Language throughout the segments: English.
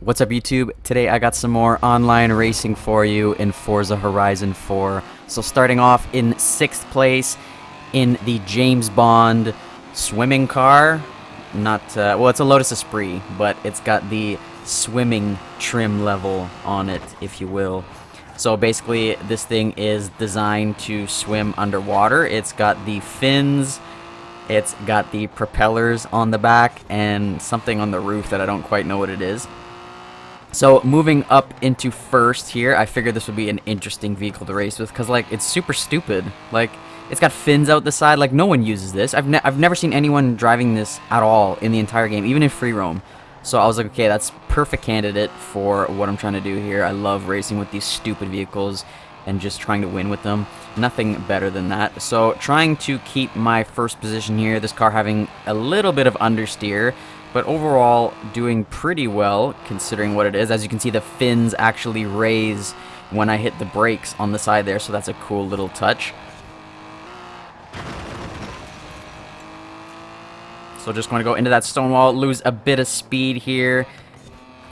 What's up, YouTube? Today I got some more online racing for you in Forza Horizon 4. So starting off in 6th place in the James Bond swimming car. Not, well, it's a Lotus Esprit, but it's got the swimming trim level on it, if you will. So basically, this thing is designed to swim underwater. It's got the fins, it's got the propellers on the back, and something on the roof that I don't quite know what it is. So moving up into first here, I figured this would be an interesting vehicle to race with because, like, it's super stupid. Like, it's got fins out the side. Like, no one uses this. I've never seen anyone driving this at all in the entire game, even in free roam. So I was like, okay, that's perfect candidate for what I'm trying to do here. I love racing with these stupid vehicles and just trying to win with them. Nothing better than that. So trying to keep my first position here. This car having a little bit of understeer, but overall doing pretty well considering what it is. As you can see, the fins actually raise when I hit the brakes on the side there, so that's a cool little touch. So just going to go into that stone wall, lose a bit of speed here,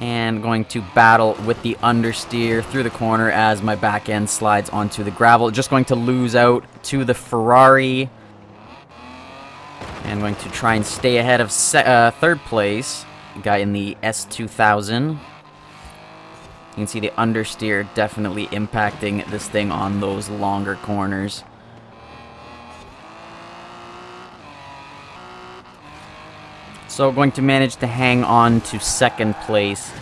and going to battle with the understeer through the corner as my back end slides onto the gravel. Just going to lose out to the Ferrari. And going to try and stay ahead of third place, guy in the S2000. You can see the understeer definitely impacting this thing on those longer corners. So going to manage to hang on to second place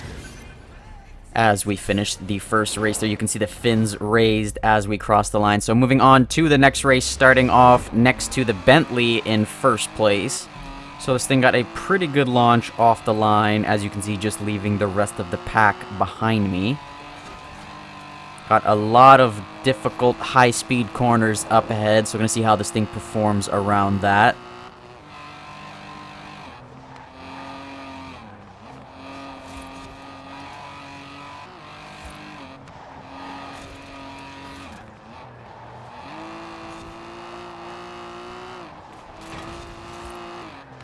as we finish the first race there. You can see the fins raised as we cross the line. So moving on to the next race, starting off next to the Bentley in first place. So this thing got a pretty good launch off the line, as you can see, just leaving the rest of the pack behind me. Got a lot of difficult high-speed corners up ahead, so we're going to see how this thing performs around that.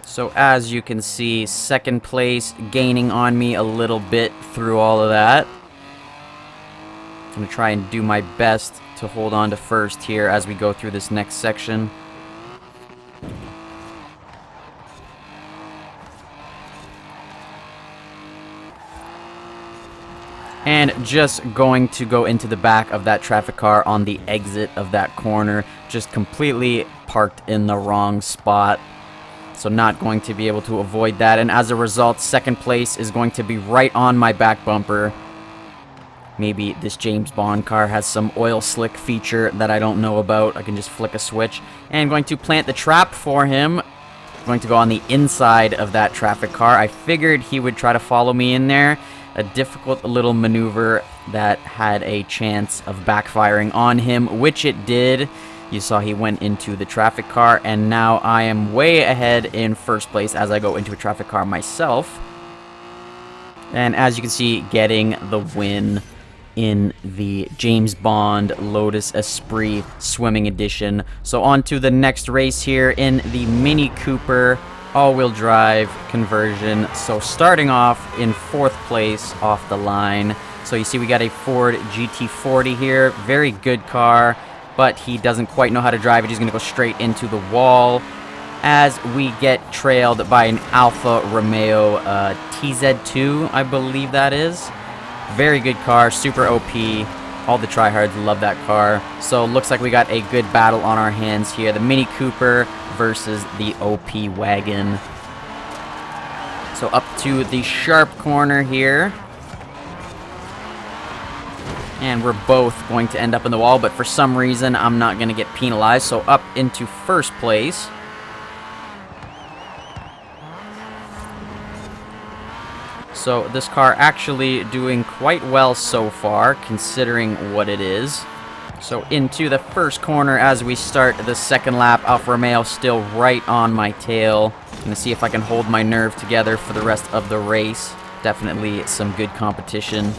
So as you can see, second place gaining on me a little bit through all of that. I'm going to try and do my best to hold on to first here as we go through this next section. And just going to go into the back of that traffic car on the exit of that corner. Just completely parked in the wrong spot. So not going to be able to avoid that, and as a result, second place is going to be right on my back bumper. Maybe this James Bond car has some oil slick feature that I don't know about. I can just flick a switch, and going to plant the trap for him. Going to go on the inside of that traffic car. I figured he would try to follow me in there. A difficult little maneuver that had a chance of backfiring on him, which it did. You saw he went into the traffic car, and now I am way ahead in first place as I go into a traffic car myself. And as you can see, getting the win in the James Bond Lotus Esprit Swimming Edition. So on to the next race here in the Mini Cooper all-wheel drive conversion. So starting off in fourth place off the line. So you see we got a Ford GT40 here. Very good car, but he doesn't quite know how to drive it. He's going to go straight into the wall as we get trailed by an Alfa Romeo TZ2, I believe that is. Very good car, super OP. All the tryhards love that car. So looks like we got a good battle on our hands here. The Mini Cooper versus the OP wagon. So up to the sharp corner here. And we're both going to end up in the wall, but for some reason, I'm not going to get penalized. So up into first place. So this car actually doing quite well so far, considering what it is. So into the first corner as we start the second lap. Alfa Romeo still right on my tail. I'm going to see if I can hold my nerve together for the rest of the race. Definitely some good competition.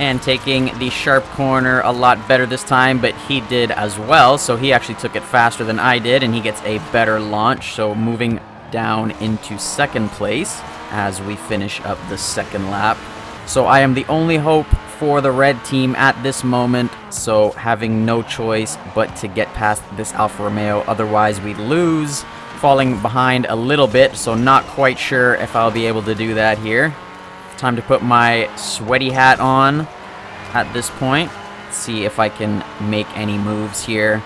And taking the sharp corner a lot better this time, but he did as well, so he actually took it faster than I did, and he gets a better launch, so moving down into second place as we finish up the second lap. So I am the only hope for the red team at this moment, so having no choice but to get past this Alfa Romeo, otherwise we'd lose, falling behind a little bit, so not quite sure if I'll be able to do that here. Time to put my sweaty hat on at this point. See if I can make any moves here.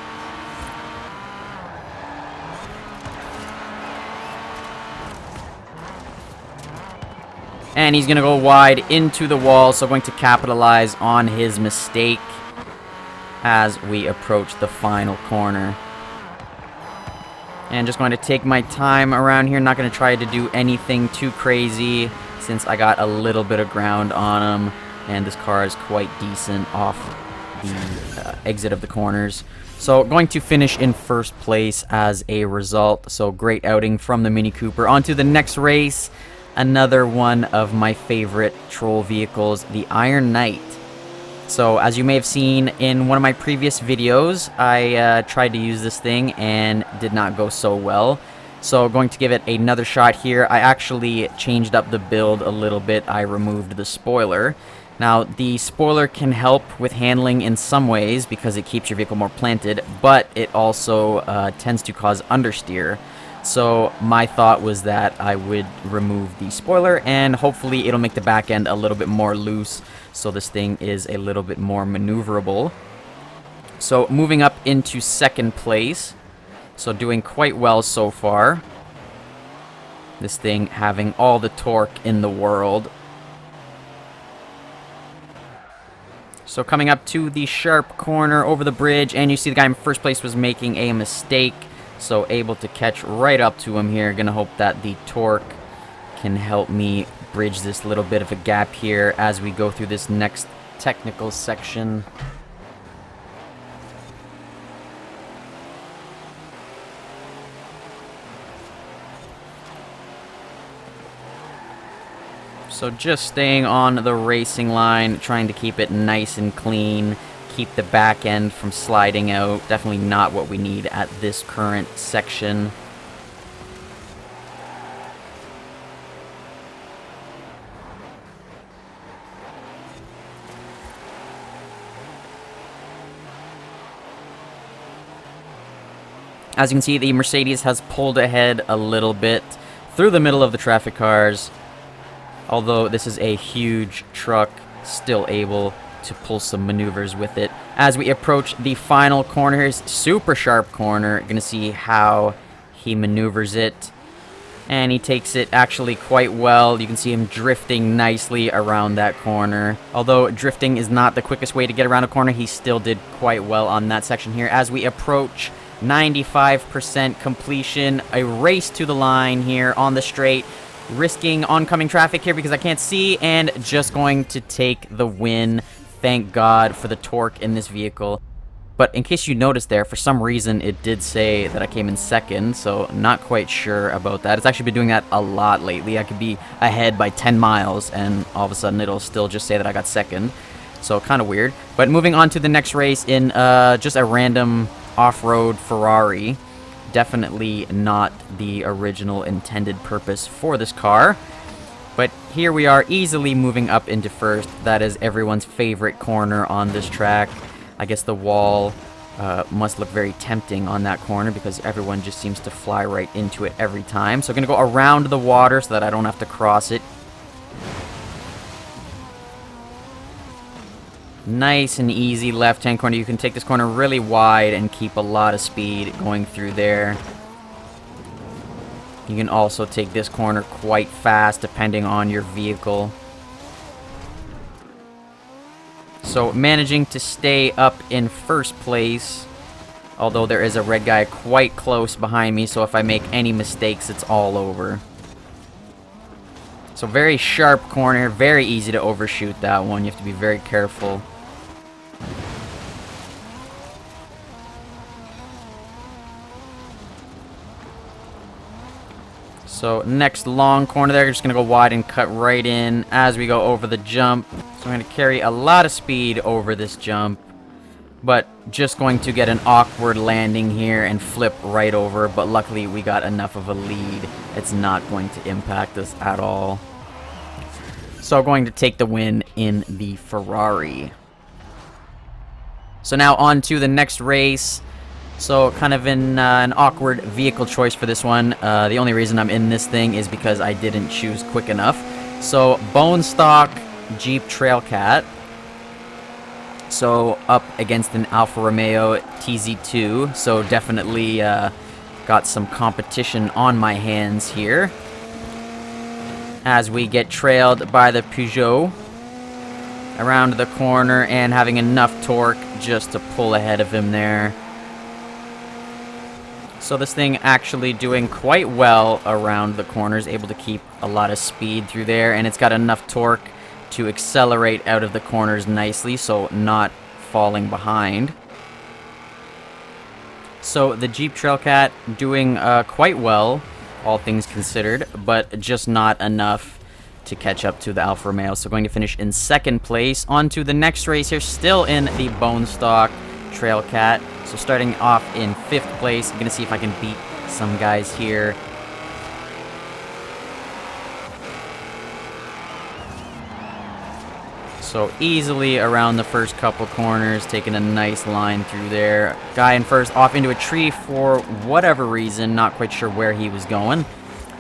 And he's going to go wide into the wall, so going to capitalize on his mistake as we approach the final corner. And just going to take my time around here. Not going to try to do anything too crazy, since I got a little bit of ground on him, and this car is quite decent off the exit of the corners. So going to finish in first place as a result. So great outing from the Mini Cooper. On to the next race, another one of my favorite troll vehicles, the Iron Knight. So as you may have seen in one of my previous videos, I tried to use this thing and did not go so well. So going to give it another shot here. I actually changed up the build a little bit. I removed the spoiler. Now, the spoiler can help with handling in some ways because it keeps your vehicle more planted, but it also tends to cause understeer. So my thought was that I would remove the spoiler, and hopefully it'll make the back end a little bit more loose, so this thing is a little bit more maneuverable. So moving up into second place. So doing quite well so far. This thing having all the torque in the world. So coming up to the sharp corner over the bridge, and you see the guy in first place was making a mistake. So able to catch right up to him here. Gonna hope that the torque can help me bridge this little bit of a gap here as we go through this next technical section. So just staying on the racing line, trying to keep it nice and clean, keep the back end from sliding out. Definitely not what we need at this current section. As you can see, the Mercedes has pulled ahead a little bit through the middle of the traffic cars. Although this is a huge truck, still able to pull some maneuvers with it. As we approach the final corner, here's super sharp corner. Gonna see how he maneuvers it. And he takes it actually quite well. You can see him drifting nicely around that corner. Although drifting is not the quickest way to get around a corner, he still did quite well on that section here. As we approach 95% completion, a race to the line here on the straight. Risking oncoming traffic here because I can't see, and just going to take the win. Thank God for the torque in this vehicle. But in case you noticed there, for some reason it did say that I came in second, so not quite sure about that. It's actually been doing that a lot lately. I could be ahead by 10 miles, and all of a sudden it'll still just say that I got second. So kind of weird. But moving on to the next race in just a random off-road Ferrari. Definitely not the original intended purpose for this car. But here we are, easily moving up into first. That is everyone's favorite corner on this track. I guess the wall must look very tempting on that corner because everyone just seems to fly right into it every time. So I'm going to go around the water so that I don't have to cross it. Nice and easy left-hand corner. You can take this corner really wide and keep a lot of speed going through there. You can also take this corner quite fast depending on your vehicle. So managing to stay up in first place, although there is a red guy quite close behind me, so if I make any mistakes, it's all over. So very sharp corner, very easy to overshoot that one. You have to be very careful. So next long corner there, just going to go wide and cut right in as we go over the jump. So I'm going to carry a lot of speed over this jump, but just going to get an awkward landing here and flip right over. But luckily we got enough of a lead. It's not going to impact us at all. So going to take the win in the Ferrari. So now on to the next race. So kind of in an awkward vehicle choice for this one. The only reason I'm in this thing is because I didn't choose quick enough. So bone stock Jeep Trailcat. So up against an Alfa Romeo TZ2. So definitely got some competition on my hands here, as we get trailed by the Peugeot around the corner and having enough torque just to pull ahead of him there. So this thing actually doing quite well around the corners, able to keep a lot of speed through there, and it's got enough torque to accelerate out of the corners nicely, so not falling behind. So the Jeep Trailcat doing quite well, all things considered, but just not enough to catch up to the Alfa Romeo. So going to finish in second place. On to the next race here, still in the bone stock Trailcat. So starting off in 5th place. I'm going to see if I can beat some guys here. So easily around the first couple corners, taking a nice line through there. Guy in first off into a tree for whatever reason, not quite sure where he was going.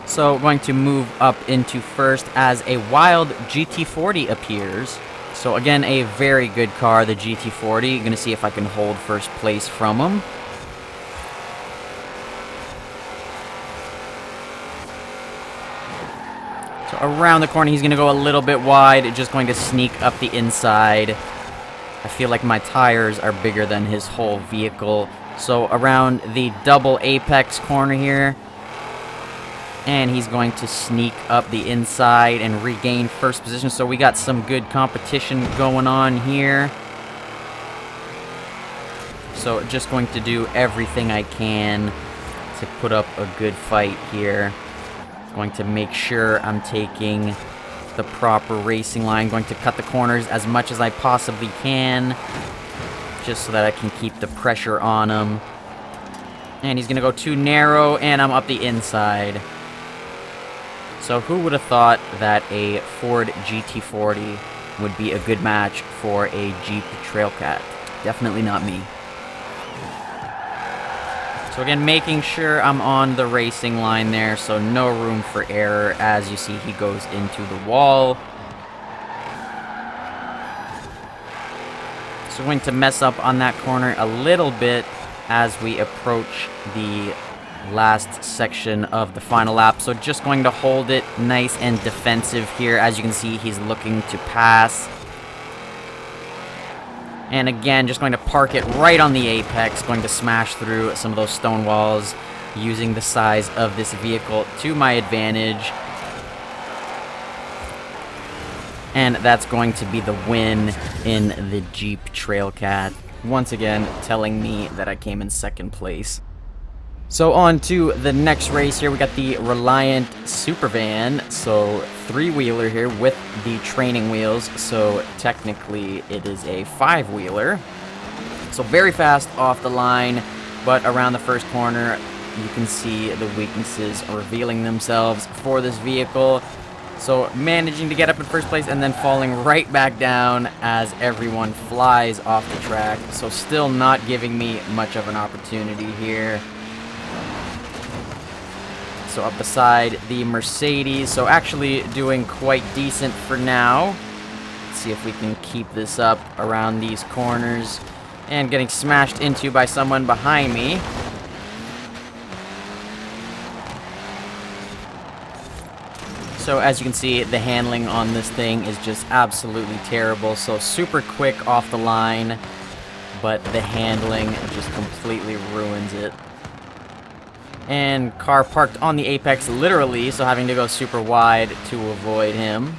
So going to move up into first as a wild GT40 appears. So again, a very good car, the GT40. Going to see if I can hold first place from him. So around the corner, he's going to go a little bit wide, just going to sneak up the inside. I feel like my tires are bigger than his whole vehicle. So around the double apex corner here, and he's going to sneak up the inside and regain first position. So we got some good competition going on here. So just going to do everything I can to put up a good fight here. Going to make sure I'm taking the proper racing line. Going to cut the corners as much as I possibly can, just so that I can keep the pressure on him. And he's going to go too narrow, and I'm up the inside. So who would have thought that a Ford GT40 would be a good match for a Jeep Trailcat? Definitely not me. So again, making sure I'm on the racing line there, so no room for error. As you see, he goes into the wall. So going to mess up on that corner a little bit as we approach the last section of the final lap. So just going to hold it nice and defensive here. As you can see, he's looking to pass. And again, just going to park it right on the apex, going to smash through some of those stone walls, using the size of this vehicle to my advantage. And that's going to be the win in the Jeep Trailcat. Once again, telling me that I came in second place. So on to the next race here, we got the Reliant Supervan, so 3-wheeler here with the training wheels, so technically it is a 5-wheeler. So very fast off the line, but around the first corner, you can see the weaknesses revealing themselves for this vehicle. So managing to get up in first place and then falling right back down as everyone flies off the track. So still not giving me much of an opportunity here. So up beside the Mercedes, so actually doing quite decent for now. Let's see if we can keep this up around these corners. And getting smashed into by someone behind me. So as you can see, the handling on this thing is just absolutely terrible. So super quick off the line, but the handling just completely ruins it. And car parked on the apex, literally, so having to go super wide to avoid him.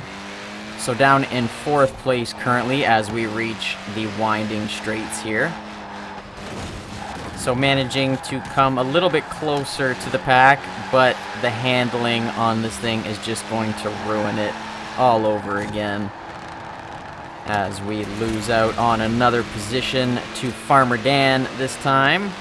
So down in 4th place currently as we reach the winding straights here. So managing to come a little bit closer to the pack, but the handling on this thing is just going to ruin it all over again. As we lose out on another position to Farmer Dan this time.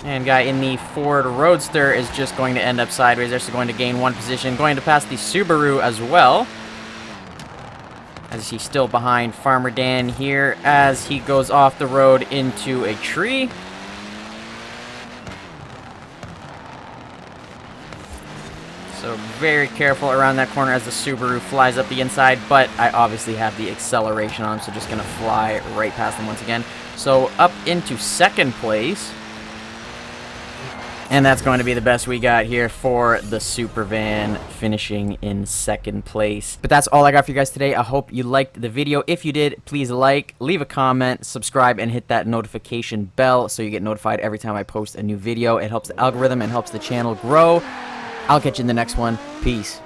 And guy in the Ford Roadster is just going to end up sideways. They're just going to gain one position. Going to pass the Subaru as well. As he's still behind Farmer Dan here as he goes off the road into a tree. So very careful around that corner as the Subaru flies up the inside, but I obviously have the acceleration on, so just going to fly right past them once again. So up into second place. And that's going to be the best we got here for the Super Van, finishing in second place. But that's all I got for you guys today. I hope you liked the video. If you did, please like, leave a comment, subscribe, and hit that notification bell so you get notified every time I post a new video. It helps the algorithm and helps the channel grow. I'll catch you in the next one. Peace.